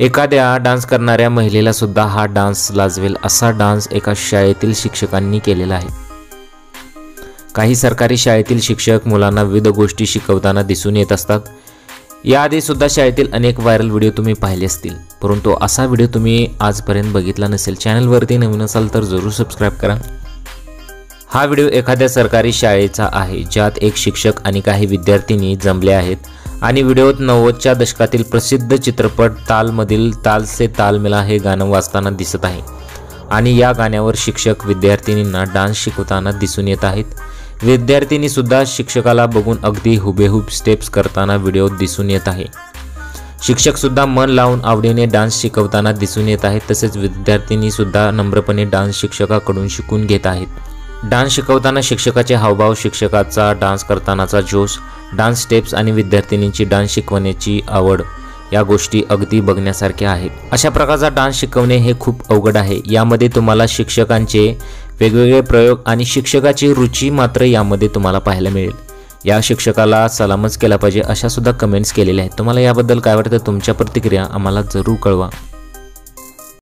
एखाद्या डान्स करणाऱ्या महिलेला सुद्धा हा डान्स लाजवेल असा डान्स एका शाळेतील शिक्षकांनी केलेला आहे। काही सरकारी शाळेतील शिक्षक मुलांना विविध गोष्टी शिकवताना दिसून येत असतात। याआधी सुद्धा शाळेतील अनेक व्हायरल व्हिडिओ तुम्ही पाहिले असतील, परंतु असा व्हिडिओ तुम्ही आजपर्यंत बघितला नसेल। चॅनलवरती नवीन असाल तर जरूर सबस्क्राइब करा। हा व्हिडिओ एखाद्या सरकारी शाळेचा आहे, ज्यात एक शिक्षक आणि काही विद्यार्थिनी जमले आहेत आणि व्हिडिओत 90च्या दशकातील प्रसिद्ध चित्रपट तालमधील ताल से ताल मिला हे गाणं वाजताना दिसत आहे आणि या गाण्यावर शिक्षक विद्यार्थिनींना डान्स शिकवताना दिसून येत आहेत। विद्यार्थिनी सुद्धा शिक्षकाला बघून अगदी हुबेहूब स्टेप्स करताना व्हिडिओत दिसून येत आहे। शिक्षक सुद्धा मन लावून आवडीने डान्स शिकवताना दिसून येत आहेत, तसेच विद्यार्थिनी सुद्धा नम्रपणे डान्स शिक्षकाकडून शिकून घेत आहेत। डान्स शिकवताना शिक्षकाचे हावभाव, शिक्षकाचा डान्स करतानाचा जोश, डान्स स्टेप्स आणि विद्यार्थिनींची डान्स शिकवण्याची आवड या गोष्टी अगदी बघण्यासारख्या आहेत। अशा प्रकारचा डान्स शिकवणे हे खूप अवघड आहे। यामध्ये तुम्हाला शिक्षकांचे वेगवेगळे प्रयोग आणि शिक्षकाची रुची मात्र यामध्ये तुम्हाला पाहायला मिळेल। या शिक्षकाला सलामच केला पाहिजे अशा सुद्धा कमेंट्स केलेल्या आहेत। तुम्हाला याबद्दल काय वाटतं? तुमच्या प्रतिक्रिया आम्हाला जरूर कळवा।